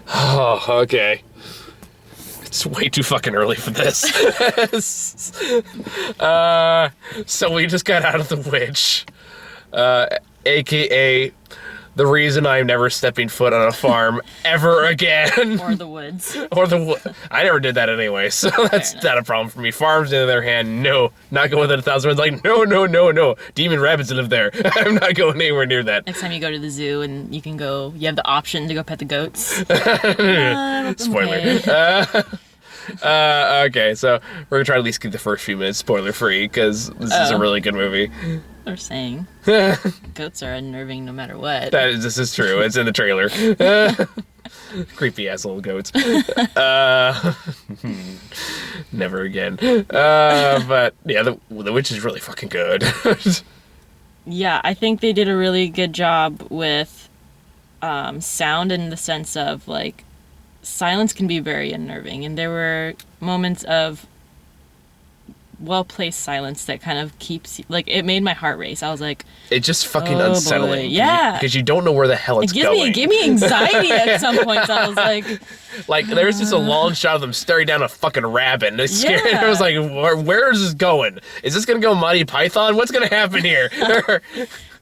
Oh, okay. It's way too fucking early for this. So we just got out of the witch, aka the reason I'm never stepping foot on a farm ever again. Or the woods. I never did that anyway, so that's not a problem for me. Farms, on the other hand, no. Not going within 1,000 words. Like, no. Demon rabbits live there. I'm not going anywhere near that. Next time you go to the zoo and you can go, you have the option to go pet the goats. Spoiler. Okay, so we're gonna try to at least keep the first few minutes spoiler free because this is a really good movie. They're saying goats are unnerving no matter what. This is true. It's in the trailer. Creepy ass little goats. Never again. But yeah, the witch is really fucking good. Yeah, I think they did a really good job with sound in the sense of like silence can be very unnerving, and there were moments of well-placed silence that kind of keeps, like, it made my heart race. I was like, it's just fucking unsettling. Boy. Yeah, because you don't know where the hell it's going. It gave me anxiety at some points. I was like there's just a long shot of them staring down a fucking rabbit, and it's scary. I was like, where is this going? Is this gonna go Monty Python? What's gonna happen here?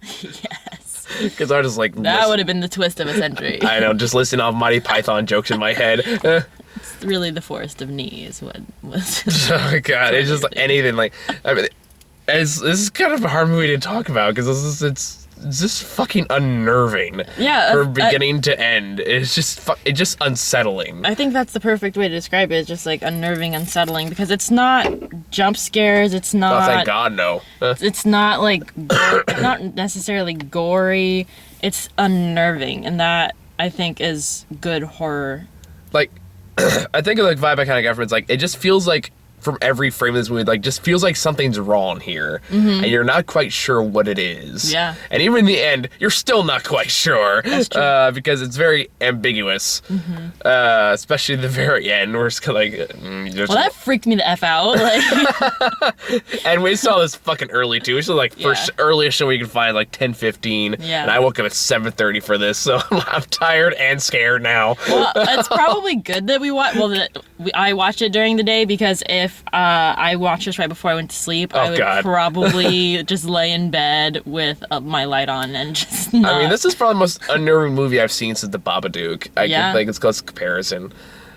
Yes. Because I was just like, that would have been the twist of a century. I know, just listening off Monty Python jokes in my head. It's really the Forest of Knee is what was. Oh god, it's just like anything. Like, I mean, this is kind of a hard movie to talk about because it's just fucking unnerving. Yeah, from beginning to end. It's just unsettling. I think that's the perfect way to describe it. It's just like unnerving, unsettling, because it's not jump scares. It's not. Oh, thank God, no. It's not like it's not necessarily gory. It's unnerving, and that I think is good horror. Like, I think of like vibe I kind of got from it's like it just feels like from every frame of this movie, like just feels like something's wrong here, and you're not quite sure what it is. Yeah. And even in the end, you're still not quite sure. That's true. Because it's very ambiguous, especially the very end, where it's kind of like. Well, that freaked me the f out. Like. And we saw this fucking early too. This was like first earliest show we could find, like 10:15. Yeah. And I woke up at 7:30 for this, so I'm tired and scared now. Well, it's probably good that we watched. Well, I watched it during the day, because if I watched this right before I went to sleep, I would probably just lay in bed with my light on and just not. I mean, this is probably the most unnerving movie I've seen since The Babadook. I think it's close comparison.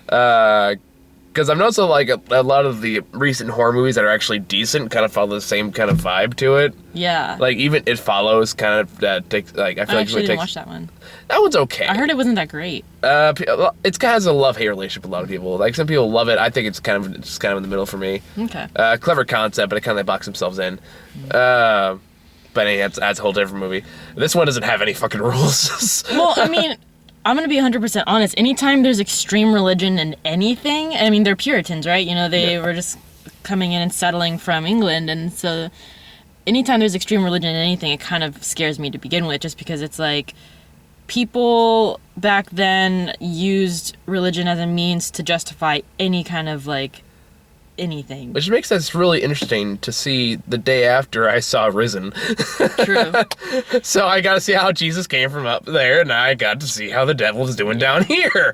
Because I've noticed like a lot of the recent horror movies that are actually decent kind of follow the same kind of vibe to it. Yeah. Like even It Follows kind of takes like I feel I like actually didn't watch that one. That one's okay. I heard it wasn't that great. It's kind of has a love-hate relationship with a lot of people. Like some people love it. I think it's kind of in the middle for me. Okay. Clever concept, but it kind of box themselves in. But anyway, that's a whole different movie. This one doesn't have any fucking rules. Well, I mean, I'm going to be 100% honest. Anytime there's extreme religion in anything, I mean, they're Puritans, right? You know, they were just coming in and settling from England. And so anytime there's extreme religion in anything, it kind of scares me to begin with, just because it's like people back then used religion as a means to justify any kind of, like, anything. Which makes this really interesting to see the day after I saw Risen. True. So I got to see how Jesus came from up there, and I got to see how the devil is doing down here.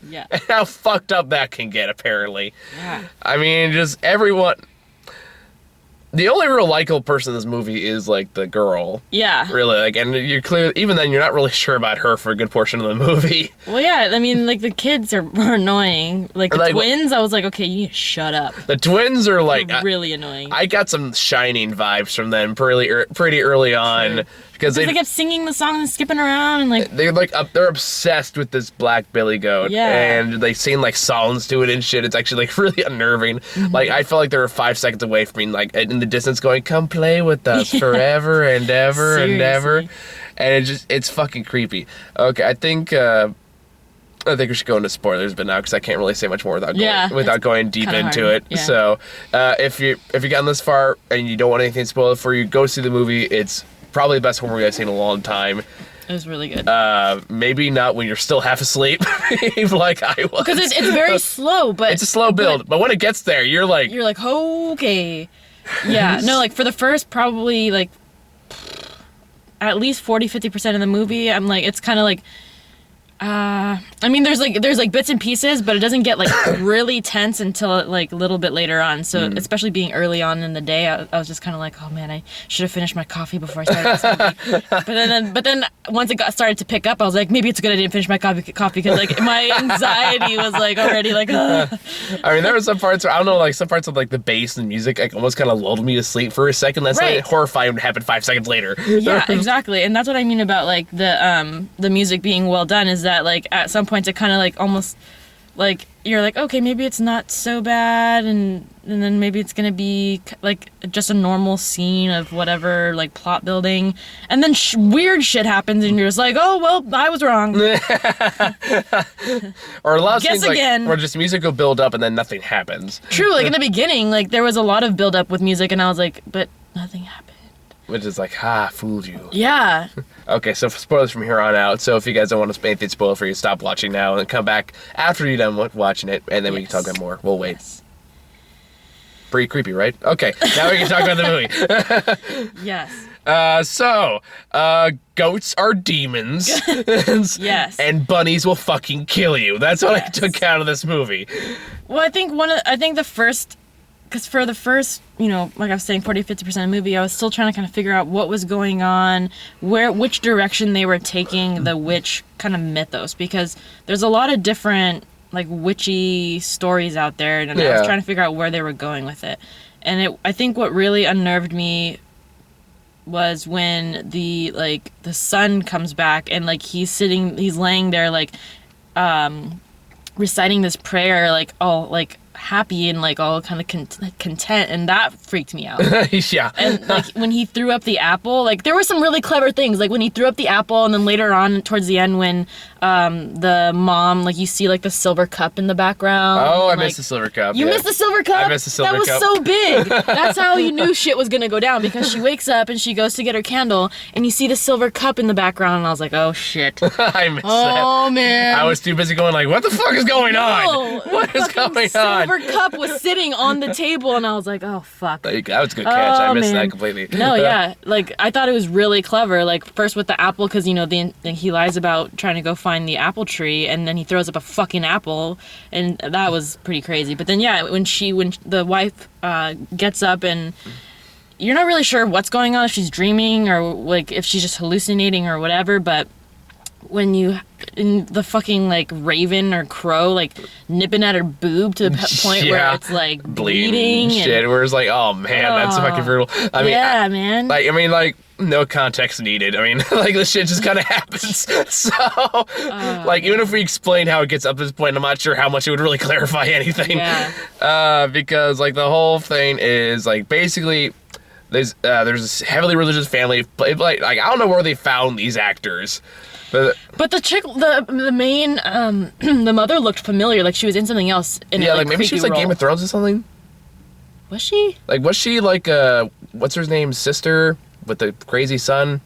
Yeah. And how fucked up that can get, apparently. Yeah. I mean, just everyone. The only real likable person in this movie is, like, the girl. Yeah. Really, like, and you're clear, even then, you're not really sure about her for a good portion of the movie. Well, yeah, I mean, like, the kids are annoying. Like, the twins, I was like, okay, you need to shut up. The twins are, like... They're really annoying. I got some Shining vibes from them pretty early on. Sure. Because they kept singing the song and skipping around and like they're obsessed with this black billy goat, and they sing like songs to it and shit. It's actually like really unnerving. Like I felt like they were 5 seconds away from me, like in the distance, going, "Come play with us forever and ever and ever," and it's fucking creepy. Okay, I think we should go into spoilers, but now because I can't really say much more without going deep into it. Yeah. So if you've gotten this far and you don't want anything spoiled for you, go see the movie. It's probably the best horror movie I've seen in a long time. It was really good. Maybe not when you're still half asleep, like I was. Because it's very slow, but... It's a slow build, but when it gets there, you're like... You're like, okay. Yeah, no, like, for the first probably, like, at least 40-50% of the movie, I'm like, it's kind of like... I mean, there's like bits and pieces, but it doesn't get like really tense until like a little bit later on. So especially being early on in the day, I was just kind of like, oh man, I should have finished my coffee before I started this movie. But then once it started to pick up, I was like, maybe it's good I didn't finish my coffee because like my anxiety was like already like. Ugh. I mean, there were some parts where, I don't know, like some parts of like the bass and music like almost kind of lulled me to sleep for a second. That's right. like horrifying when it happened 5 seconds later. Yeah, exactly, and that's what I mean about like the music being well done is that like at some points it kind of like almost like you're like, okay, maybe it's not so bad, and then maybe it's gonna be like just a normal scene of whatever like plot building, and then weird shit happens and you're just like, oh well, I was wrong. Or a lot of Guess things like again. where just music will build up and then nothing happens. True, like in the beginning, like there was a lot of build up with music and I was like, but nothing happened. Which is like, fooled you. Yeah. Okay, so spoilers from here on out. So if you guys don't want to anything spoiled for you, stop watching now and come back after you're done watching it, and then we can talk about more. We'll wait. Yes. Pretty creepy, right? Okay, now we can talk about the movie. Yes. So, goats are demons. Yes. And bunnies will fucking kill you. That's what I Yes. took out of this movie. Well, I think the first, because for the first, like I was saying, 40-50% of the movie, I was still trying to kind of figure out what was going on, which direction they were taking the witch kind of mythos, because there's a lot of different like witchy stories out there, and I was trying to figure out where they were going with it. And I think what really unnerved me was when the son comes back and like he's laying there like reciting this prayer like all like happy and like all kind of content, and that freaked me out. Yeah. And like when he threw up the apple, like there were some really clever things, like when he threw up the apple, and then later on towards the end when the mom, like you see like the silver cup in the background. Oh, I like, missed the silver cup. You missed the silver cup? I missed the silver cup. That was so big. That's how you knew shit was gonna go down, because she wakes up and she goes to get her candle and you see the silver cup in the background, and I was like, oh shit. I missed that. Oh man. I was too busy going like, what the fuck is going on? What is going on? Silver cup was sitting on the table, and I was like, oh fuck. That was a good catch. I missed man. that completely. No, yeah, like I thought it was really clever. Like first with the apple, because he lies about trying to go find the apple tree, and then he throws up a fucking apple, and that was pretty crazy. But then yeah, when the wife gets up, and you're not really sure what's going on, if she's dreaming or like if she's just hallucinating or whatever, but when in the fucking like raven or crow like nipping at her boob to the point where it's like bleeding and shit, where it's like, oh man, that's fucking brutal. I mean, man. Like no context needed. I mean, like this shit just kind of happens. So, like even if we explain how it gets up to this point, I'm not sure how much it would really clarify anything. Yeah. Because like the whole thing is like basically there's this heavily religious family. Like I don't know where they found these actors. But the chick, the main, the mother looked familiar, like she was in something else. Like maybe she was like Game of Thrones or something. Was she? Like was she like what's her name's sister with the crazy son?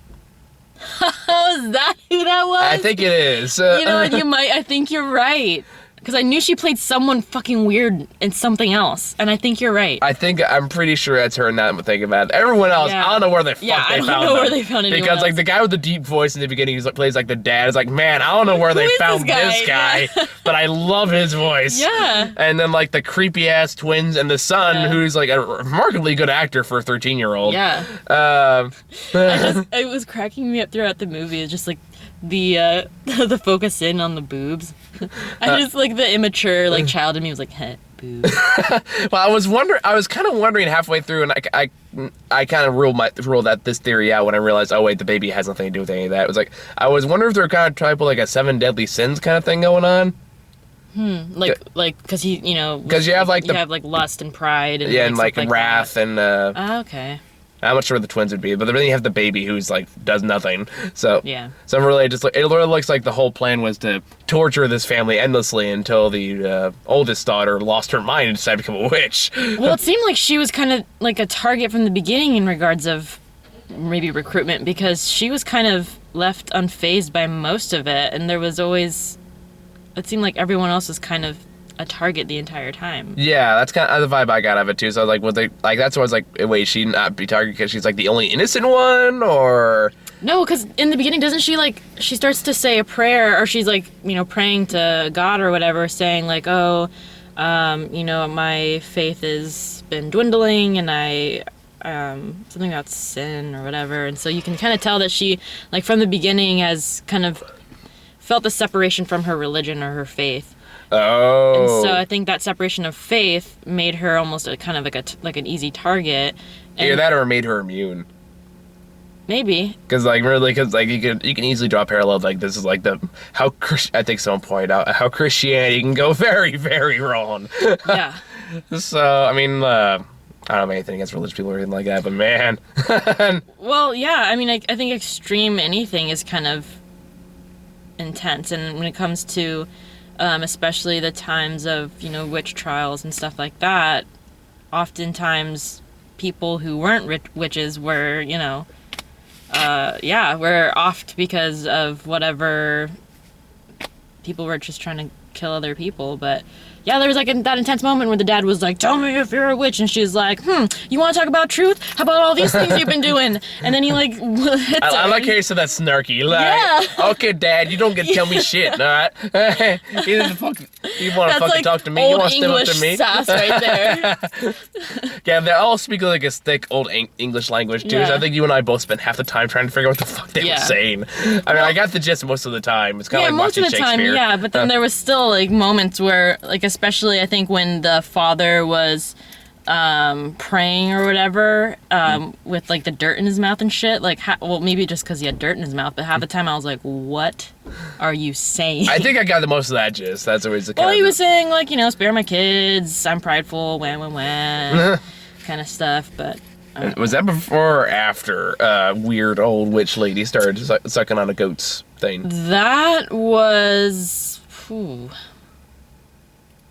Oh, is that who that was? I think it is. You know what? I think you're right. Because I knew she played someone fucking weird in something else, and I think you're right. I'm pretty sure that's her, and now I'm thinking about it. Everyone else, I don't know where they found them. I don't know where they found anyone Because else. like the guy with the deep voice in the beginning, who plays like the dad, is like, man, I don't know where they found this guy, but I love his voice. Yeah. And then like the creepy ass twins and the son, who's like a remarkably good actor for a 13-year-old. Yeah. It was cracking me up throughout the movie. It's just like the focus in on the boobs. I just like the immature like child in me was like, hey, boobs. Well, I was kind of wondering halfway through, and I kind of ruled this theory out when I realized, oh wait, the baby has nothing to do with any of that. It was like I was wondering if they're kind of trying to put like a 7 deadly sins kind of thing going on. Like because because you have like lust and pride and and like wrath that. And okay. I'm not sure what the twins would be, but then you have the baby who's like does nothing. So yeah. So I'm really just like it really looks like the whole plan was to torture this family endlessly until the oldest daughter lost her mind and decided to become a witch. Well, it seemed like she was kind of like a target from the beginning in regards of maybe recruitment, because she was kind of left unfazed by most of it, and there was always, it seemed like everyone else was kind of a target the entire time. Yeah, that's kind of the vibe I got of it too. So I was like, that's why I was like, wait, she not be targeted because she's like the only innocent one, or No, because in the beginning, doesn't she, like, she starts to say a prayer, or she's, like, you know, praying to God or whatever, saying, like, oh, you know, my faith has been dwindling, and I, something about sin or whatever. And so you can kind of tell that she, like, from the beginning has kind of felt the separation from her religion or her faith. Oh. And so I think that separation of faith made her almost a kind of like an easy target. And Either that or made her immune. Maybe. Because, like, really, because, like, you can easily draw a parallel. Like, this is, like, I think someone pointed out how Christianity can go very, very wrong. Yeah. So, I mean, I don't have anything against religious people or anything like that, but man. Well, yeah, I mean, I think extreme anything is kind of intense. And when it comes to, especially the times of, you know, witch trials and stuff like that, oftentimes people who weren't witches were, you know, were offed because of whatever. People were just trying to kill other people. But yeah, there was like that intense moment where the dad was like, tell me if you're a witch, and she's like, you want to talk about truth? How about all these things you've been doing? And then he like hits her. I like how you said that snarky. Like, Yeah. okay, Dad, you don't get to tell me shit, all right? You want to That's fucking like talk to me? old You want to step up English to me? sass right there. Yeah, they all speak like a thick old English language, too. Yeah. So I think you and I both spent half the time trying to figure out what the fuck they were saying. I mean, I got the gist most of the time. It's kind of like most watching of the time, Shakespeare. yeah. But then there was still like moments where, like, especially I think when the father was praying or whatever, with like the dirt in his mouth and shit. Like, well, maybe just because he had dirt in his mouth. But half the time I was like, what are you saying? I think I got the most of that gist. That's always the kind Well, he was saying like, you know, spare my kids. I'm prideful. Wham, wham, wham. Kind of stuff. But. Was that before or after weird old witch lady started sucking on a goat's thing? That was. Ooh,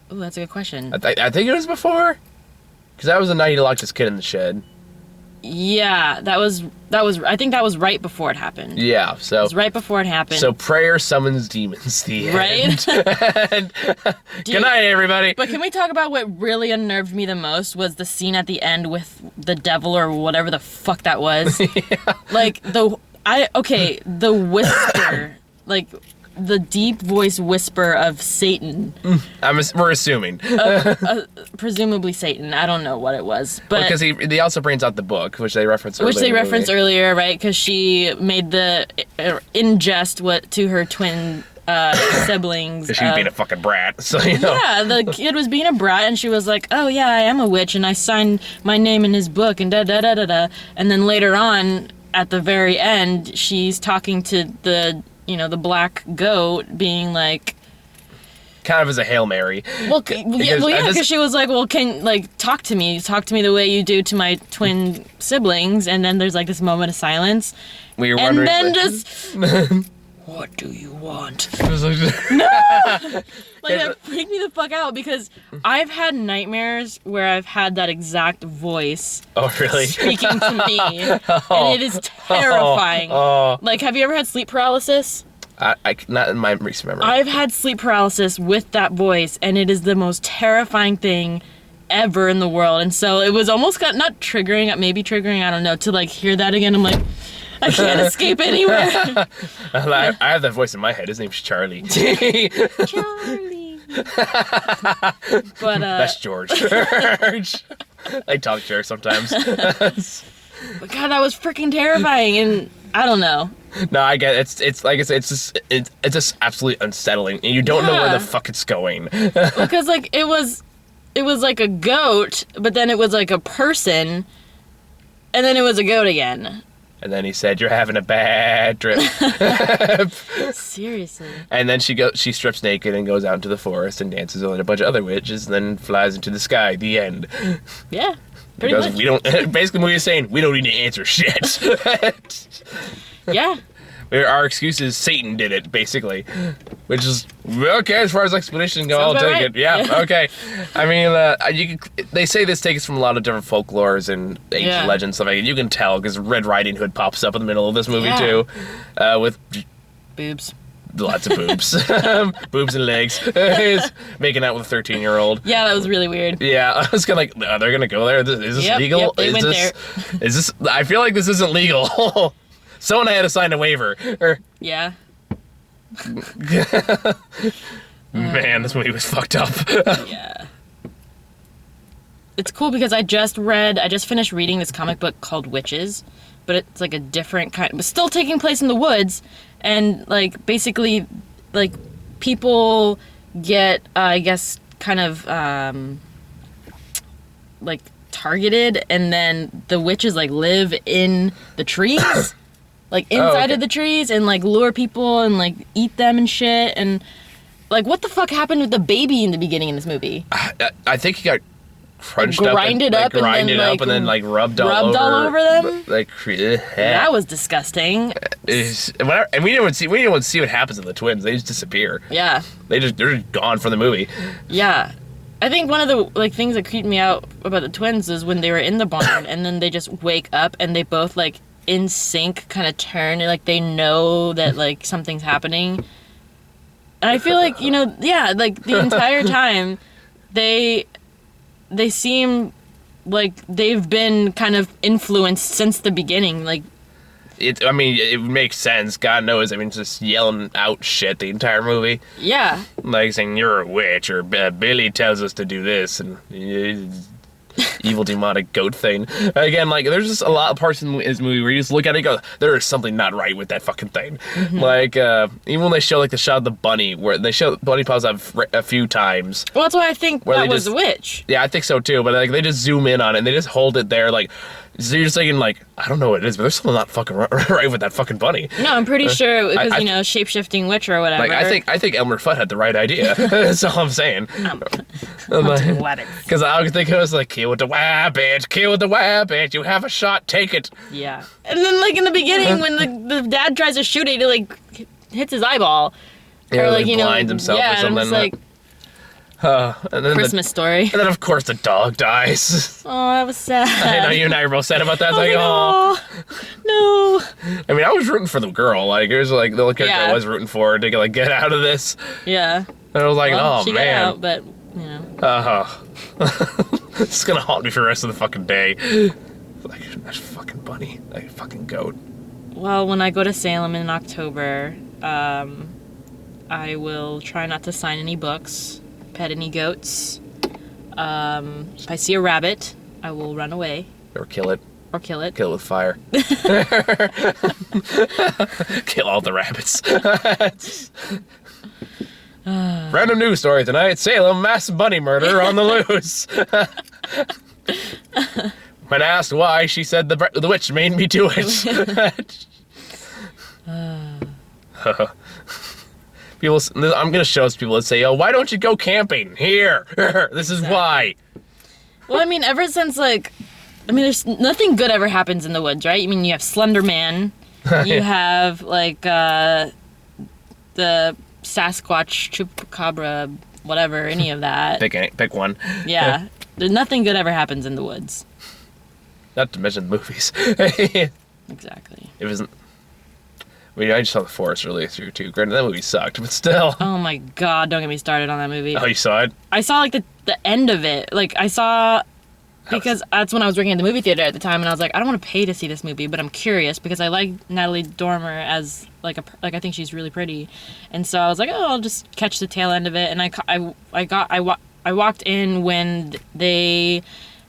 that's a good question. I think it was before, because that was the night he locked his kid in the shed. Yeah, that was. I think that was right before it happened. Yeah, so It was right before it happened. So prayer summons demons. The end. Right? And, good night, everybody. But can we talk about what really unnerved me the most was the scene at the end with the devil or whatever the fuck that was. Yeah. Like the whisper, like the deep voice whisper of Satan. We're assuming. Presumably Satan. I don't know what it was, but Because he also brings out the book, which they referenced earlier. which they referenced earlier, right? Because she made the ingest to her twin siblings. Because she was being a fucking brat, so you know. Yeah, the kid was being a brat, and she was like, "Oh yeah, I am a witch, and I signed my name in his book," and da da da da da. And then later on, at the very end, she's talking to the black goat, being like, Kind of as a Hail Mary. Because she was like, well, talk to me the way you do to my twin siblings, and then there's like this moment of silence, We were and wondering. then just, what do you want? No! Like, that freaked me the fuck out, because I've had nightmares where I've had that exact voice Oh, really? speaking to me, and it is terrifying. Like, have you ever had sleep paralysis? I not in my recent memory. I've had sleep paralysis with that voice, and it is the most terrifying thing ever in the world. And so it was almost not triggering, maybe triggering, I don't know, to like hear that again. I'm like, I can't escape anywhere. I have that voice in my head. His name's Charlie. Charlie. But That's George. I talk to her sometimes. but God, that was freaking terrifying, and I don't know. No, I get it. It's like I said, it's just absolutely unsettling, and you don't know where the fuck it's going. Because like it was like a goat, but then it was like a person, and then it was a goat again. And then he said, "You're having a bad trip." Seriously. And then she strips naked and goes out into the forest and dances with a bunch of other witches, and then flies into the sky. The end. Yeah. Pretty Because much. we don't. Basically, what he's saying, we don't need to answer shit. Yeah. Our excuse is Satan did it, basically. Which is, okay, as far as explanations go, I'll Sounds take about it. Yeah, okay. I mean, they say this takes from a lot of different folklores and ancient legends, stuff like that. You can tell, because Red Riding Hood pops up in the middle of this movie, too. With boobs. lots of boobs. Boobs and legs. He's making out with a 13-year-old. Yeah, that was really weird. Yeah, I was kind of like, they're going to go there? Is this legal? Yep, they went there. Is this... I feel like this isn't legal. Someone had to sign a waiver. Yeah. Man, this movie was fucked up. Yeah. It's cool because I just finished reading this comic book called Witches, but it's like a different kind, but still taking place in the woods, and like basically, like people get, I guess, kind of like targeted, and then the witches like live in the trees, like inside of the trees, and like lure people and like eat them and shit, and like what the fuck happened with the baby in the beginning in this movie? I think he got crunched grinded up and then rubbed all over them. Like that was disgusting. And we didn't see what happens to the twins. They just disappear. Yeah. They're just gone from the movie. Yeah. I think one of the like things that creeped me out about the twins is when they were in the barn and then they just wake up and they both like in sync kind of turn and like they know that like something's happening. And I feel like, like the entire time they seem like they've been kind of influenced since the beginning. Like, it makes sense. God knows. I mean, just yelling out shit the entire movie. Yeah. Like saying, you're a witch, or Billy tells us to do this, and evil demonic goat thing. Again, like, there's just a lot of parts in this movie where you just look at it and go, there is something not right with that fucking thing. Mm-hmm. Like, even when they show, like, the shot of the bunny, where they show bunny pops up a few times. Well, that's why I think that was a witch. Yeah, I think so, too. But, like, they just zoom in on it, and they just hold it there, like, so you're just thinking, like, I don't know what it is, but there's something not fucking right with that fucking bunny. No, I'm pretty sure it was, shape-shifting witch or whatever. Like, I think Elmer Fudd had the right idea. That's all I'm saying. Because I think it was like, kill with the wabbit, you have a shot, take it. Yeah. And then, like, in the beginning, when the dad tries to shoot it, he, like, hits his eyeball. Yeah, or, like, blinds himself or something. And it's like... and then Christmas story. And then, of course, the dog dies. Oh, that was sad. I know, you and I were both sad about that. Like, oh. No. I mean, I was rooting for the girl. Like, it was like the only character I was rooting for to like, get out of this. Yeah. And I was like, she man. Got out, but, It's gonna haunt me for the rest of the fucking day. Like, that fucking bunny. That fucking goat. Well, when I go to Salem in October, I will try not to sign any books. Pet any goats. If I see a rabbit, I will run away. Or kill it. Kill it with fire. Kill all the rabbits. Random news story tonight. Salem mass bunny murder on the loose. When asked why, she said the witch made me do it. I'm gonna show people that say, "Oh, why don't you go camping here? This is why." Well, I mean, ever since there's nothing good ever happens in the woods, right? I mean, you have Slender Man, you have like the Sasquatch, Chupacabra, whatever, any of that. Pick one. Yeah, there's nothing good ever happens in the woods. Not to mention movies. Exactly. It wasn't. I mean, I just saw The Forest earlier through, too. Granted, that movie sucked, but still. Oh, my God. Don't get me started on that movie. Oh, you saw it? I saw, like, the end of it. Like, I saw... Because that's when I was working at the movie theater at the time, and I was like, I don't want to pay to see this movie, but I'm curious, because I like Natalie Dormer as, like, I think she's really pretty. And so I was like, oh, I'll just catch the tail end of it. And I walked in when they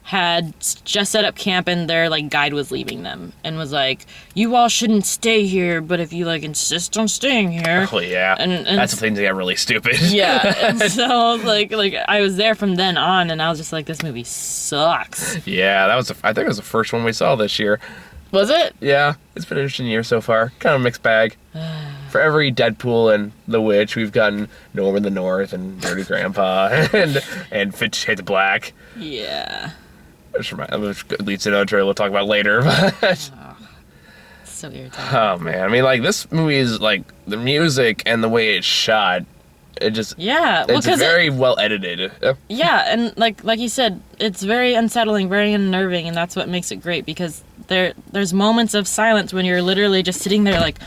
had just set up camp and their like guide was leaving them and was like, you all shouldn't stay here, but if you like insist on staying here. Oh yeah. And that's the thing that got really stupid. Yeah. And so like I was there from then on and I was just like, this movie sucks. Yeah, I think it was the first one we saw this year. Was it? Yeah. It's been an interesting year so far. Kind of a mixed bag. For every Deadpool and The Witch, we've gotten Norman the North and Dirty Grandpa and Fade to Black. Yeah. Which leads to another trailer we'll talk about later. But so irritating. Oh man, I mean, like this movie is like the music and the way it's shot. It just it's very well edited. Yeah, and like you said, it's very unsettling, very unnerving, and that's what makes it great because there's moments of silence when you're literally just sitting there like,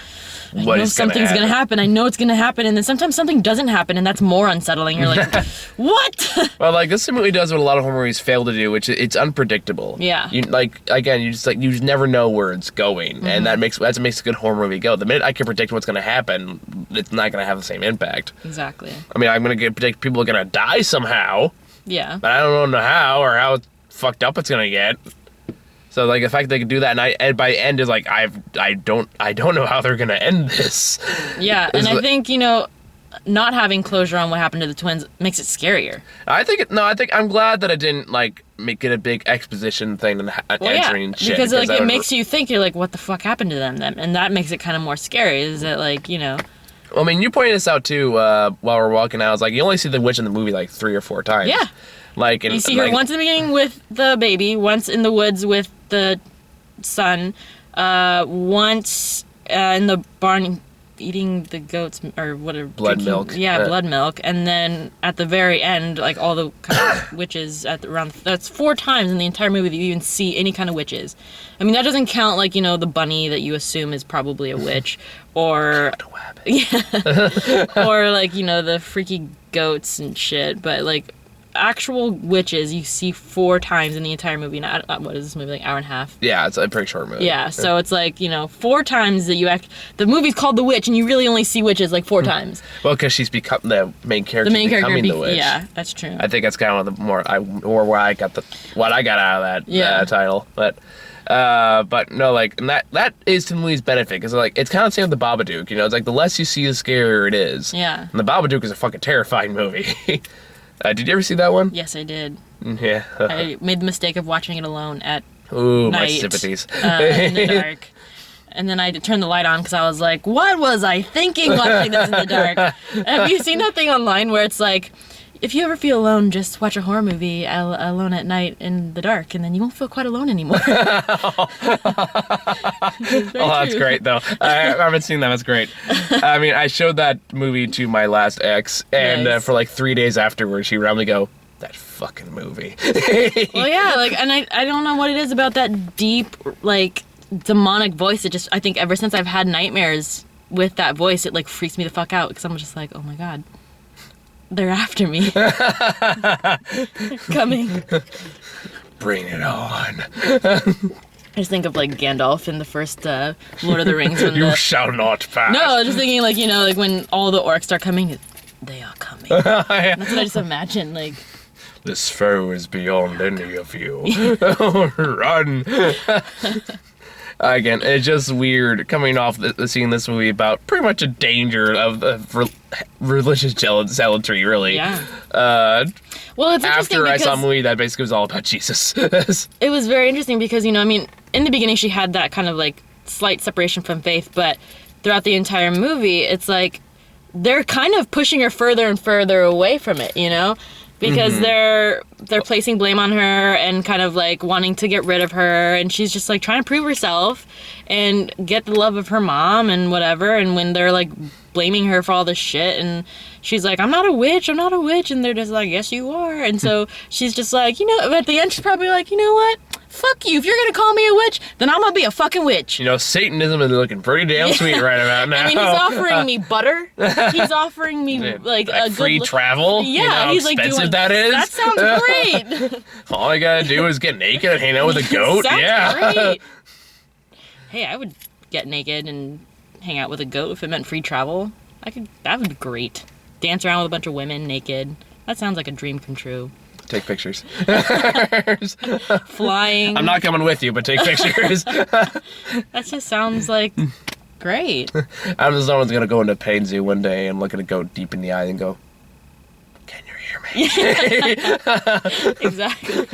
what is something's gonna happen. I know it's gonna happen, and then sometimes something doesn't happen, and that's more unsettling. You're like, what? Well, like this movie does what a lot of horror movies fail to do, which it's unpredictable. Yeah. You just never know where it's going, and that's what makes a good horror movie go. The minute I can predict what's gonna happen, it's not gonna have the same impact. Exactly. I mean, I'm gonna predict people are gonna die somehow. Yeah. But I don't know how or how fucked up it's gonna get. So like the fact that they can do that, and by the end is like I don't know how they're gonna end this. Yeah, and I think not having closure on what happened to the twins makes it scarier. I think I'm glad that it didn't like make it a big exposition thing and answering shit. Because like it makes you think, you're like, what the fuck happened to them then? And that makes it kind of more scary. Is that like Well, I mean, you pointed this out too while we're walking out. I was like, you only see the witch in the movie like 3 or 4 times. Yeah. Like you see her once in the beginning with the baby, once in the woods with the son, once in the barn eating the goats or whatever. Blood milk. Yeah, blood milk. And then at the very end, like all the kind of witches that's 4 times in the entire movie that you even see any kind of witches. I mean, that doesn't count like, the bunny that you assume is probably a witch or or like, the freaky goats and shit, but like actual witches you see 4 times in the entire movie. Now, what is this movie, like hour and a half? Yeah, it's a pretty short movie. Yeah, so it's like 4 times that the movie's called The Witch, and you really only see witches like 4 times. Well, because she's become the main character. Becoming the witch. Yeah, that's true. I think that's kind of what I got out of that title, but no, like, and that is to the movie's benefit, because like it's kind of the same with the Babadook. It's like the less you see, the scarier it is. Yeah. And the Babadook is a fucking terrifying movie. Did you ever see that one? Yes, I did. Yeah. I made the mistake of watching it alone at night, my in sympathies. the dark. And then I turned the light on because I was like, what was I thinking watching this in the dark? Have you seen that thing online where it's like, if you ever feel alone, just watch a horror movie alone at night in the dark, and then you won't feel quite alone anymore. That's great, though. I haven't seen that. That's great. I mean, I showed that movie to my last ex, and for like 3 days afterwards, she would randomly go, that fucking movie. Well, yeah, like, and I don't know what it is about that deep, like, demonic voice. I think ever since I've had nightmares with that voice, it like freaks me the fuck out, because I'm just like, oh my god. They're after me. They're coming. Bring it on. I just think of like Gandalf in the first Lord of the Rings. You shall not pass. No, I was just thinking like, like when all the orcs start coming, they are coming. That's what I just imagine. Like, this foe is beyond any of you. Run. Again, it's just weird coming off seeing this movie about pretty much a danger of religious zealotry, really. Yeah. Well, it's after I saw a movie that basically was all about Jesus. It was very interesting because, I mean, in the beginning she had that kind of like slight separation from faith, but throughout the entire movie, it's like they're kind of pushing her further and further away from it, because they're placing blame on her and kind of like wanting to get rid of her, and she's just like trying to prove herself and get the love of her mom and whatever. And when they're like blaming her for all this shit, and she's like, I'm not a witch, and they're just like, yes you are. And so she's just like, at the end she's probably like, you know what, fuck you, if you're gonna call me a witch, then I'm gonna be a fucking witch. Satanism is looking pretty damn sweet right about now. I mean, he's offering me butter. He's offering me like a free travel. Yeah, he's like expensive that is. That sounds great. All I gotta do is get naked and hang out with a goat. Sounds great. Hey, I would get naked and hang out with a goat if it meant free travel. That would be great. Dance around with a bunch of women naked. That sounds like a dream come true. Take pictures. Flying. I'm not coming with you, but take pictures. That just sounds like great. I'm just someone's gonna go into a pain zoo one day and look at a goat deep in the eye and go, "Can you hear me?" Exactly.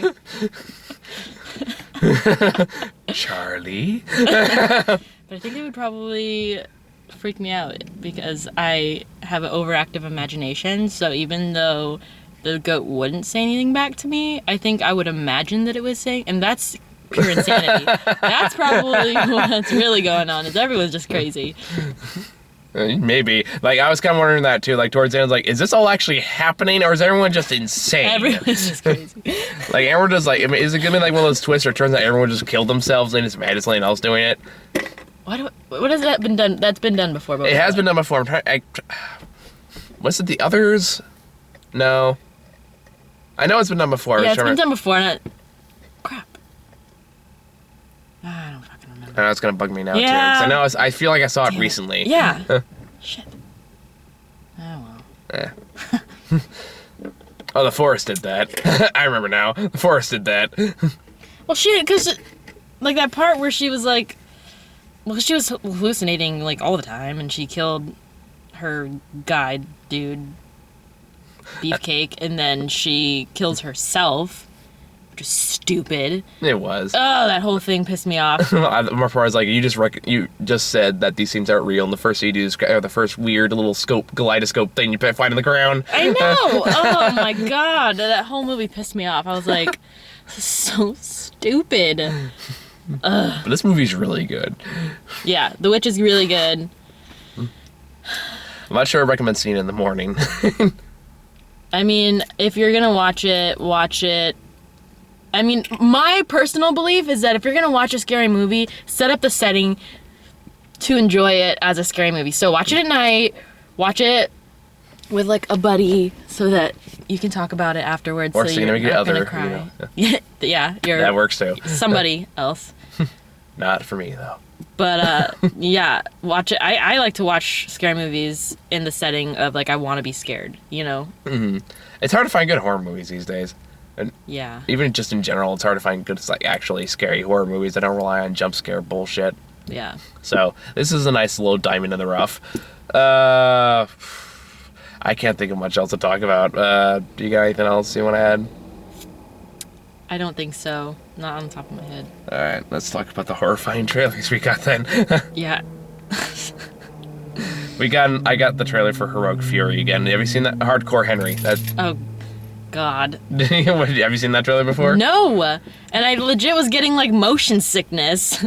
Charlie. But I think it would probably freak me out because I have an overactive imagination. So even though the goat wouldn't say anything back to me, I think I would imagine that it was saying, and that's pure insanity. That's probably what's really going on, is everyone's just crazy. Maybe. Like, I was kind of wondering that, too. Like, towards the end, I was like, is this all actually happening, or is everyone just insane? Everyone's just crazy. Like, everyone just, like, I mean, is it going to be like one of those twists where it turns out everyone just killed themselves and it's mad at something else doing it? What has that been done? That's been done before. But It has been done before. Was it The Others? No. I know it's been done before. Yeah, it's been done before. Crap. I don't fucking remember. I know it's gonna bug me now Yeah. too. 'Cause I feel like I saw it recently. Yeah. Shit. Oh well. Oh, The Forest did that. I remember now. The Forest did that. Well, because like that part where she was like, well, she was hallucinating like all the time, and she killed her guide dude, Beefcake, and then she kills herself, which is stupid. It was. Oh, that whole thing pissed me off. My part was like, you just said that these things aren't real, and the first thing you do is the first weird little kaleidoscope thing you find on the ground. I know. Oh my god, that whole movie pissed me off. I was like, this is so stupid. But this movie's really good. Yeah, The Witch is really good. I'm not sure I recommend seeing it in the morning. I mean, if you're gonna watch it. I mean, my personal belief is that if you're gonna watch a scary movie, set up the setting to enjoy it as a scary movie. So watch it at night, watch it with like a buddy so that you can talk about it afterwards. Or so you're not gonna other, cry. you know. Yeah, you're That works too. somebody else. Not for me though. But yeah, watch it. I like to watch scary movies in the setting of like I want to be scared, you know? Mm-hmm. It's hard to find good horror movies these days. And Yeah. even just in general, it's hard to find good, like, actually scary horror movies that don't rely on jump scare bullshit. Yeah. So this is a nice little diamond in the rough. I can't think of much else to talk about. Do you got anything else you want to add? I don't think so. Not on the top of my head. All right, let's talk about the horrifying trailers we got then. Yeah. I got the trailer for Heroic Fury again. Have you seen that? Hardcore Henry. Oh, God. Have you seen that trailer before? No. And I legit was getting like motion sickness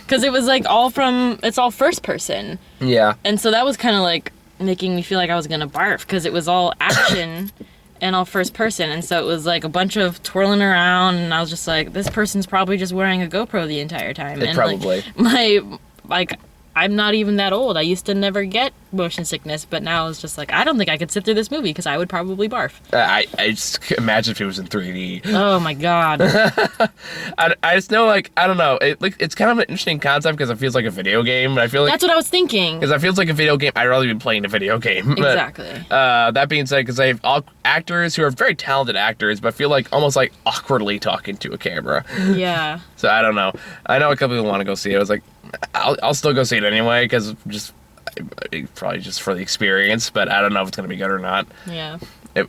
because it was like it's all first person. Yeah. And so that was kind of like making me feel like I was going to barf because it was all action and all first person. And so it was like a bunch of twirling around and I was just like, this person's probably just wearing a GoPro the entire time. And probably. Like, I'm not even that old. I used to never get motion sickness, but now it's just like, I don't think I could sit through this movie because I would probably barf. I just imagine if it was in 3D. Oh my God. I just know, like, I don't know. It's kind of an interesting concept because it feels like a video game. And I feel like That's what I was thinking. because it feels like a video game. I'd rather be playing a video game. But, Exactly. that being said, because they have all actors who are very talented actors, but feel like almost like awkwardly talking to a camera. Yeah. So I don't know. I know a couple people want to go see it. I was like, I'll still go see it anyway because probably just for the experience. But I don't know if it's gonna be good or not. Yeah.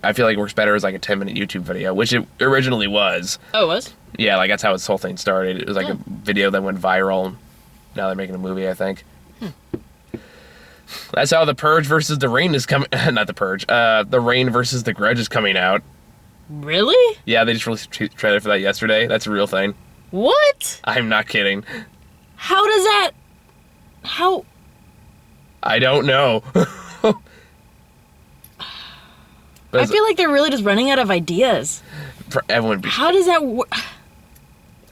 I feel like it works better as like a 10-minute YouTube video, which it originally was. Oh, it was? Yeah, like that's how this whole thing started. It was like a video that went viral. Now they're making a movie, I think. That's how The Purge versus The Rain is coming. Not The Purge. The Rain versus The Grudge is coming out. Really? Yeah, they just released a trailer for that yesterday. That's a real thing. What? I'm not kidding. How does that... How... I don't know. I feel like they're really just running out of ideas. For everyone. How does that work?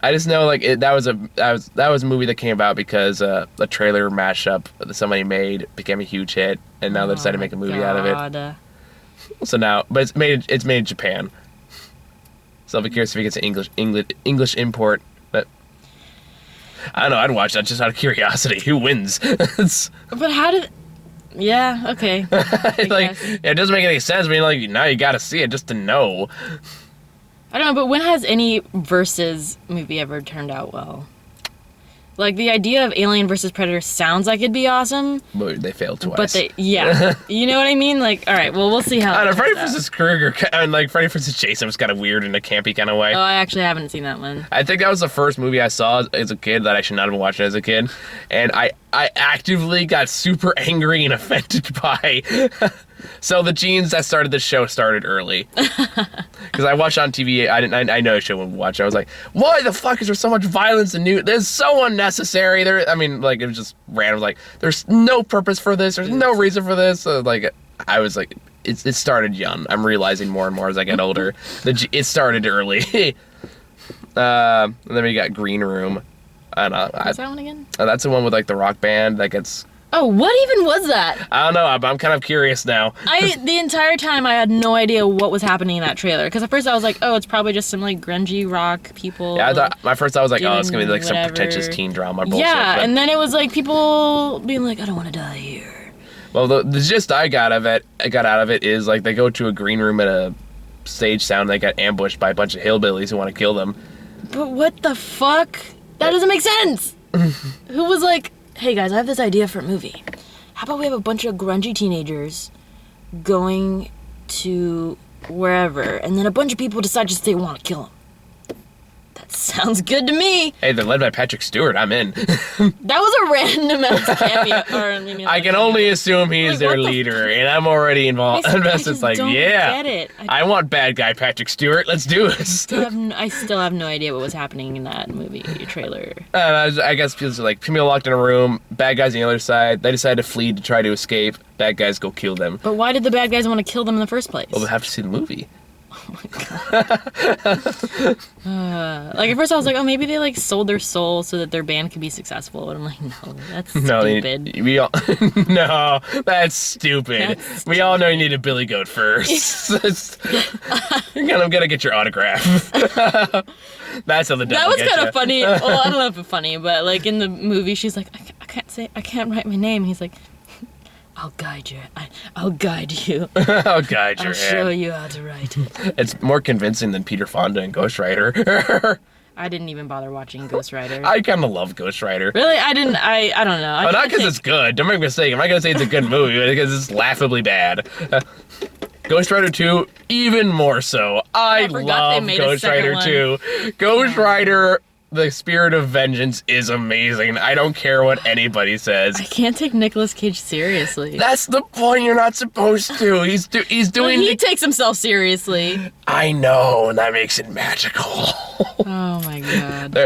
I just know like that was a movie that came about because a trailer mashup that somebody made became a huge hit, and now they decided to make a movie out of it. So now, but it's made in Japan. So I'll be curious if it gets an English import. But I don't know. I'd watch that just out of curiosity. Who wins? But how did... Yeah, okay. Like it doesn't make any sense. I mean, like now you got to see it just to know. I don't know, but when has any Versus movie ever turned out well? Like, the idea of Alien versus Predator sounds like it'd be awesome. But they failed twice. But yeah. You know what I mean? Like, all right, well, we'll see how I don't know, it Freddy turns out. vs. Krueger, and like Freddy vs. Jason was kind of weird in a campy kind of way. Oh, I actually haven't seen that one. I think that was the first movie I saw as a kid that I should not have been watching as a kid. And I actively got super angry and offended by... So the genes that started this show started early. Because I watched on TV, I know a show when we watch it. I was like, why the fuck is there so much violence and new? This is so unnecessary. It was just random. Like, there's no purpose for this. There's no reason for this. I was like, it started young. I'm realizing more and more as I get older. It started early. And then we got Green Room. I don't know. What's that one again? That's the one with like the rock band that gets. Oh, what even was that? I don't know. I'm kind of curious now. The entire time I had no idea what was happening in that trailer. Because at first I was like, oh, it's probably just some like grungy rock people. Yeah, my first thought was like, oh, it's gonna be like whatever. some pretentious teen drama bullshit. Yeah, but... and then it was like people being like, I don't want to die here. Well, the gist I got out of it is like they go to a green room at a stage sound. And they got ambushed by a bunch of hillbillies who want to kill them. But what the fuck? That doesn't make sense. Who was like, hey guys, I have this idea for a movie. How about we have a bunch of grungy teenagers going to wherever, and then a bunch of people decide just they want to kill them. That sounds good to me. Hey, they're led by Patrick Stewart. I'm in. That was a random ass cameo. I can only assume he's their leader, and I'm already involved. Invested. Like, yeah, get it. I want bad guy Patrick Stewart. Let's do it. I still have no idea what was happening in that movie trailer. I guess people locked in a room. Bad guys on the other side. They decide to flee to try to escape. Bad guys go kill them. But why did the bad guys want to kill them in the first place? Well, we'll have to see the movie. Oh my god. Like at first I was like, oh, maybe they like sold their soul so that their band could be successful. And I'm like, no, that's stupid. No, that's stupid. We all know you need a billy goat first. You're gonna get your autograph. That's how the devil That was kind you. of funny. Well, I don't know if it's funny, but like in the movie, she's like, I can't write my name. He's like, I'll guide you. I'll guide you. I'll guide your I'll show you how to write it. It's more convincing than Peter Fonda and Ghost Rider. I didn't even bother watching Ghost Rider. I kind of love Ghost Rider. Really? I didn't. I don't know. But not because it's good. Don't make a mistake. I'm not going to say it's a good movie because it's laughably bad. Ghost Rider 2, even more so. I love Ghost Rider 2. Ghost Rider... The Spirit of Vengeance is amazing. I don't care what anybody says. I can't take Nicolas Cage seriously. That's the point. You're not supposed to. He's doing. Well, he takes himself seriously. I know, and that makes it magical. Oh my god.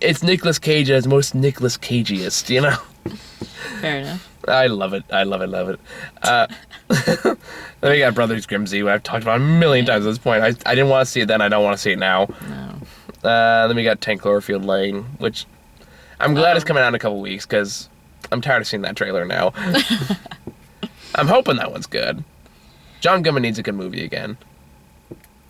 It's Nicolas Cage at his most Nicolas Cageiest, you know. Fair enough. I love it. Then we got Brothers Grimsby, what I've talked about a million times at this point. I didn't want to see it then. I don't want to see it now. No. Then we got 10 Cloverfield Lane, which I'm glad it's coming out in a couple weeks because I'm tired of seeing that trailer now. I'm hoping that one's good. John Goodman needs a good movie again.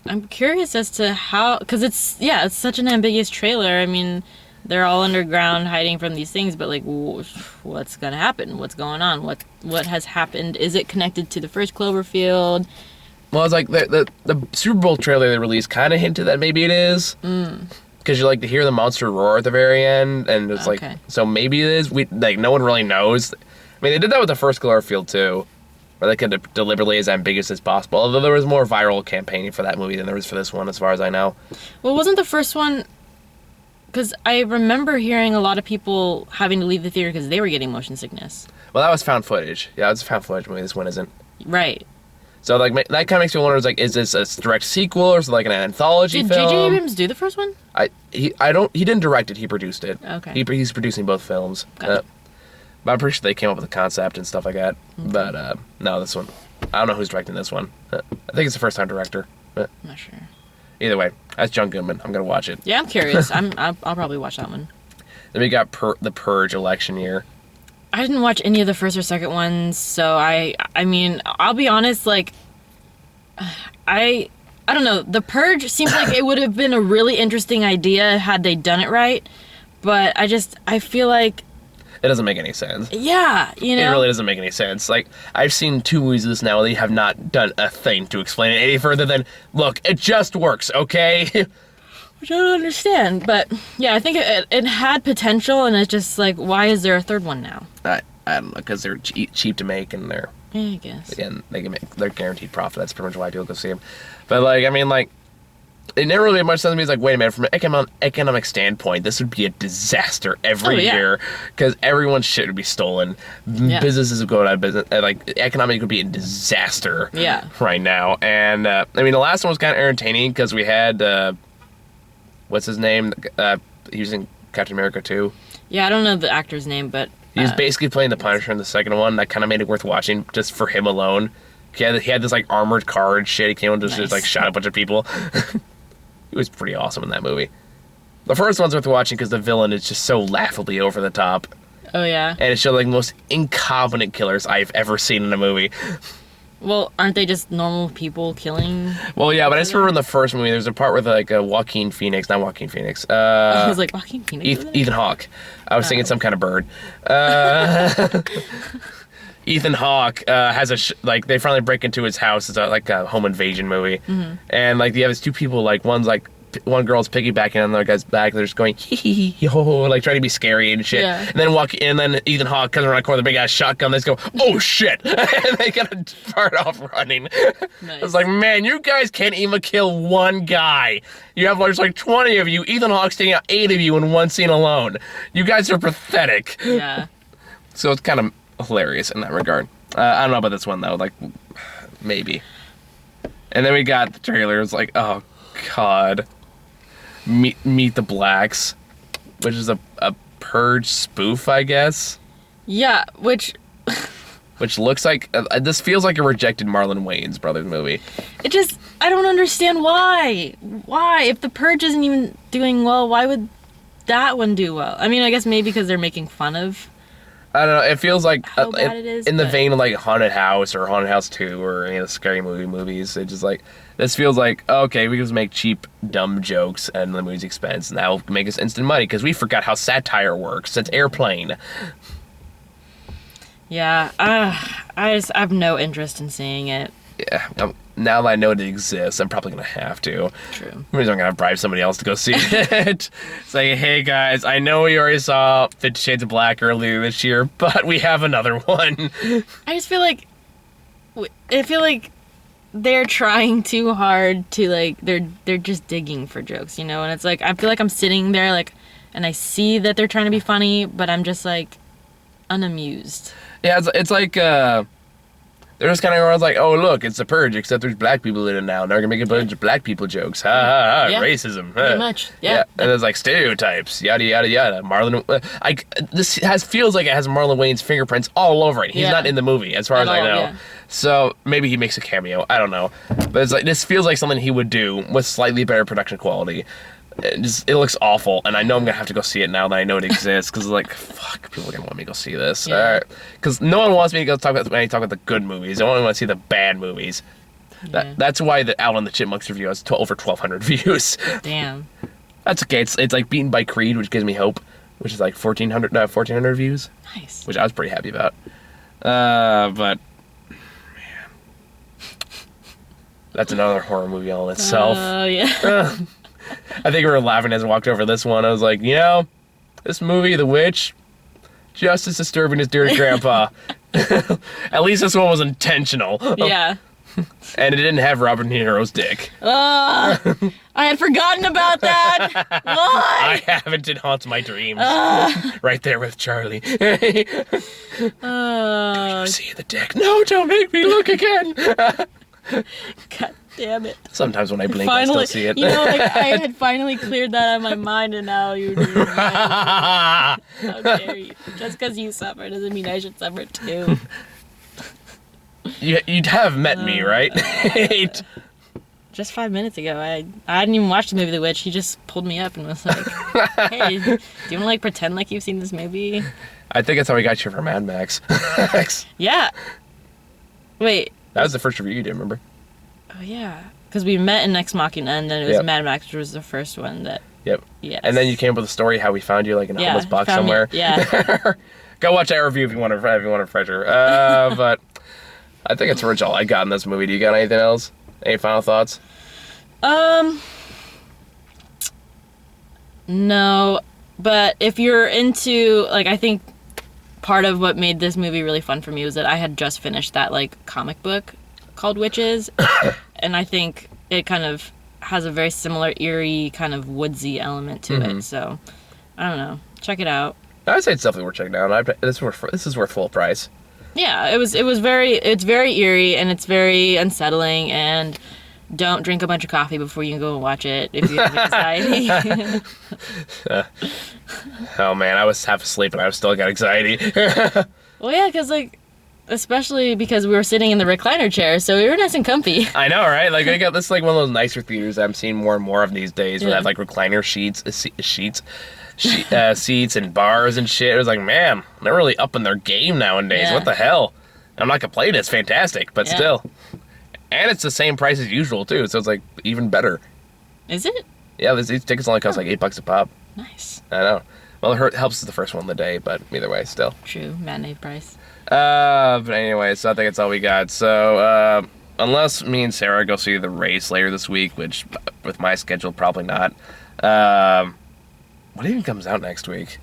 I'm curious as to how, because it's such an ambiguous trailer. I mean, they're all underground hiding from these things, but like, what's gonna happen? What's going on? What has happened? Is it connected to the first Cloverfield? Well, it's like the Super Bowl trailer they released kind of hinted that maybe it is. Because you like to hear the monster roar at the very end, and it's like, so maybe it is. No one really knows. I mean, they did that with the first Cloverfield too, where they kept it deliberately as ambiguous as possible. Although there was more viral campaigning for that movie than there was for this one, as far as I know. Well, wasn't the first one? Because I remember hearing a lot of people having to leave the theater because they were getting motion sickness. Well, that was found footage. Yeah, it was a found footage movie. This one isn't. Right. So like that kind of makes me wonder, is this a direct sequel or is it like an anthology film? Did J.J. Abrams do the first one? He didn't direct it. He produced it. Okay. He's producing both films. Got it. But I'm pretty sure they came up with the concept and stuff like that. But no, this one, I don't know who's directing this one. I think it's a first-time director. But I'm not sure. Either way, that's John Goodman. I'm gonna watch it. Yeah, I'm curious. I'll probably watch that one. Then we got the Purge election year. I didn't watch any of the first or second ones, so I mean, I'll be honest, like, I don't know. The Purge seems like it would have been a really interesting idea had they done it right, but I feel like it doesn't make any sense. Yeah, you know? It really doesn't make any sense. Like, I've seen 2 movies of this now, and they have not done a thing to explain it any further than, look, it just works, okay? Which I don't understand, but yeah, I think it had potential, and it's just like, why is there a third one now? I don't know, because they're cheap to make, and they're... Yeah, I guess. Again, they're guaranteed profit. That's pretty much why people go see them. But, like, I mean, like, it never really made much sense to me. It's like, wait a minute, from an economic standpoint, this would be a disaster every year because everyone's shit would be stolen. Yeah. Businesses would go out of business. Like, economic would be in disaster right now. And, I mean, the last one was kind of entertaining because we had, what's his name? He was in Captain America 2. Yeah, I don't know the actor's name, but... He was basically playing the Punisher in the second one. That kind of made it worth watching just for him alone. He had this, like, armored car and shit. He came and just like, shot a bunch of people. He was pretty awesome in that movie. The first one's worth watching because the villain is just so laughably over the top. Oh, yeah? And it showed, like, the most incompetent killers I've ever seen in a movie. Well, aren't they just normal people killing? Well, yeah, but I just remember in the first movie, there's a part with, like, Joaquin Phoenix. Not Joaquin Phoenix. I was like, Joaquin Phoenix? Ethan Hawke. I was thinking some kind of bird. Ethan Hawke has they finally break into his house. It's like a home invasion movie. Mm-hmm. And, like, you have these two people, like, one's, like, one girl's piggybacking on the other guy's back. They're just going hee hee hee ho, like trying to be scary and shit. Yeah. And then Ethan Hawke comes around the corner with a big ass shotgun. They just go, oh shit, and they gotta fart off running. Nice. I was like, man, you guys can't even kill one guy. You have there's like 20 of you. Ethan Hawke's taking out 8 of you in one scene alone. You guys are pathetic. Yeah. So it's kind of hilarious in that regard. I don't know about this one though. Like maybe. And then we got the trailer. It's like, oh god. Meet the Blacks, which is a Purge spoof, I guess. Yeah, which looks like this feels like a rejected Marlon Wayans brothers movie. I don't understand why. Why, if the Purge isn't even doing well, why would that one do well? I mean, I guess maybe because they're making fun of. I don't know. It feels like how bad it is, in the vein of like Haunted House or Haunted House 2 or any of the scary movies. It just like this feels like okay, we can just make cheap, dumb jokes and the movie's expense, and that will make us instant money because we forgot how satire works. It's Airplane. Yeah, I have no interest in seeing it. Yeah, now that I know it exists, I'm probably gonna have to. True. I'm gonna bribe somebody else to go see it. Say, hey guys, I know we already saw 50 Shades of Black earlier this year, but we have another one. I just feel like they're trying too hard to like they're just digging for jokes, you know. And it's like I feel like I'm sitting there like, and I see that they're trying to be funny, but I'm just like unamused. Yeah, it's like they're just kind of like, oh look, it's the Purge, except there's black people in it now. They're gonna make a bunch of black people jokes. Ha ha ha! Yeah, racism. Pretty much. Yeah. And there's like stereotypes. Yada yada yada. Feels like it has Marlon Wayans' fingerprints all over it. He's not in the movie, as far as I know. Yeah. So maybe he makes a cameo. I don't know. But it's like this feels like something he would do with slightly better production quality. It looks awful, and I know I'm gonna have to go see it now that I know it exists. Because like, fuck, people are gonna want me to go see this. Yeah. All right, because no one wants me to go talk about the good movies. They only want to see the bad movies. Yeah. That's why the Alvin and the Chipmunks review has over 1,200 views. Damn. That's okay. It's like beaten by Creed, which gives me hope, which is like 1,400 views. Nice. Which I was pretty happy about. But man, that's another horror movie all in itself. Oh yeah. I think we were laughing as I walked over this one. I was like, this movie, The Witch, just as disturbing as Dirty Grandpa. At least this one was intentional. Yeah. And it didn't have Robert De Niro's dick. I had forgotten about that. Why? I haven't. It haunts my dreams. Right there with Charlie. Did you see the dick? No, don't make me look again. God damn it. Sometimes when I blink, I still see it. You know, like, I had finally cleared that out of my mind, and now you're doing it. How dare you? Just because you suffer doesn't mean I should suffer too. You'd have met me, right? Just 5 minutes ago. I hadn't even watched the movie The Witch. He just pulled me up and was like, hey, do you want to like pretend like you've seen this movie? I think that's how we got you for Mad Max. Yeah. Wait. That was the first review you did, remember? Oh, yeah. Because we met in Ex Machina, and then it was Mad Max, which was the first one that... Yep. Yes. And then you came up with a story how we found you like in a homeless box somewhere. Yeah. Go watch that review if you want a refresher. But I think it's original. I got in this movie. Do you got anything else? Any final thoughts? No. But if you're into, like, I think part of what made this movie really fun for me was that I had just finished that, like, comic book called Witches. And I think it kind of has a very similar eerie kind of woodsy element to it. So, I don't know. Check it out. I'd say it's definitely worth checking out. This is worth full price. Yeah, it's very eerie and it's very unsettling, and don't drink a bunch of coffee before you go and watch it if you have anxiety. Oh man, I was half asleep and I still got anxiety. Well, yeah, because like Especially because we were sitting in the recliner chair, so we were nice and comfy. I know, right? Like, I got this, like, one of those nicer theaters I'm seeing more and more of these days, where they have, like, recliner seats and bars and shit. It was like, man, they're really upping their game nowadays. Yeah. What the hell? I'm not complaining, it's fantastic, but Yeah. still. And it's the same price as usual, too, so it's, like, even better. Is it? Yeah, these tickets only cost, like, $8 a pop. Nice. I know. Well, it helps the first one of the day, but either way, still. True. Matinee price. But anyway, so I think that's all we got. So, unless me and Sarah go see the race later this week, which with my schedule, probably not. What even comes out next week?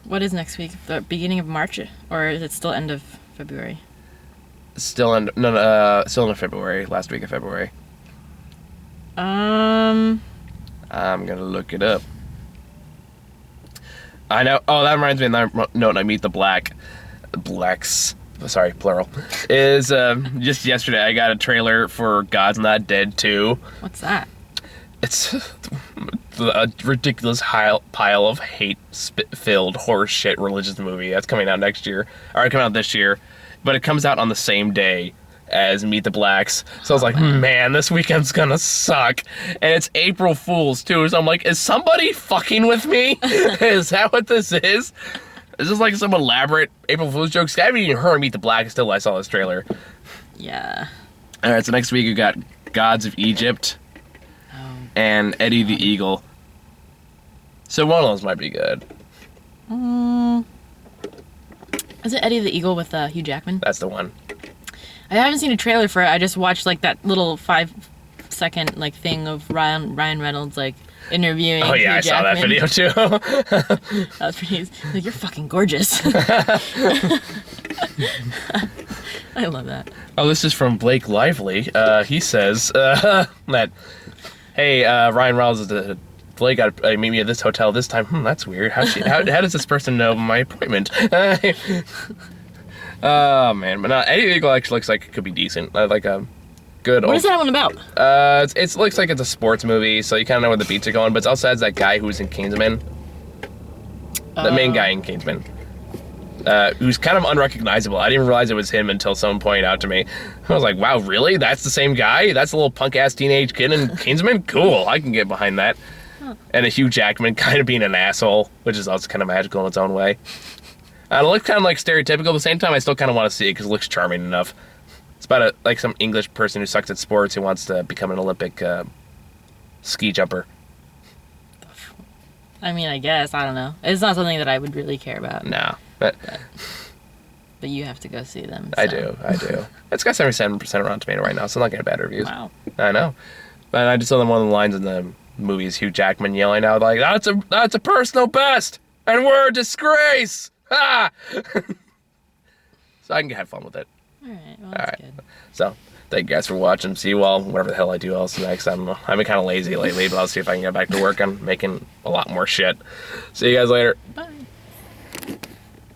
What is next week? The beginning of March? Or is it still end of February? Still in February, last week of February. I'm gonna look it up. I know. Oh, that reminds me of that note. I Meet the Blacks. Sorry, plural. Is just yesterday I got a trailer for God's Not Dead 2. What's that? It's a ridiculous pile of hate-filled horse shit religious movie that's coming out next year. Or coming out this year, but it comes out on the same day as Meet the Blacks. So I was like, man, this weekend's gonna suck. And it's April Fool's too, so I'm like, is somebody fucking with me? Is that what this is? Is this like some elaborate April Fool's joke? I haven't even heard Meet the Blacks till I saw this trailer. Yeah. Alright, so next week we got Gods of Egypt and Eddie the Eagle. So one of those might be good. Is it Eddie the Eagle with Hugh Jackman? That's the one. I haven't seen a trailer for it. I just watched like that little 5-second like thing of Ryan Reynolds like interviewing. Oh yeah, Hugh I saw that Jackman. video too. That was pretty. Like, you're fucking gorgeous. I love that. Oh, this is from Blake Lively. He says that, hey, Ryan Reynolds is Blake got meet me at this hotel this time. That's weird. How does this person know my appointment? Oh man, but no, Eddie the Eagle actually looks like it could be decent. Like a good. What is that one about? It looks like it's a sports movie, so you kind of know where the beats are going. But it also has that guy who's in Kingsman, the main guy in Kingsman, who's kind of unrecognizable. I didn't realize it was him until someone pointed out to me. I was like, wow, really? That's the same guy? That's a little punk ass teenage kid in Kingsman? Cool, I can get behind that. And a Hugh Jackman kind of being an asshole, which is also kind of magical in its own way. It looks kind of like stereotypical. At the same time, I still kind of want to see it because it looks charming enough. It's about some English person who sucks at sports who wants to become an Olympic ski jumper. I mean, I guess. I don't know. It's not something that I would really care about. No. But you have to go see them. I So. do. It's got 77% Rotten Tomato right now, so I'm not getting bad reviews. Wow. I know. But I just saw them one of the lines in the movie is Hugh Jackman yelling out like, that's a personal best, and we're a disgrace. Ha! So I can have fun with it. Alright, well, that's good. So, thank you guys for watching. See you all, whatever the hell I do else next. I don't know. I've been kind of lazy lately, but I'll see if I can get back to work on making a lot more shit. See you guys later. Bye.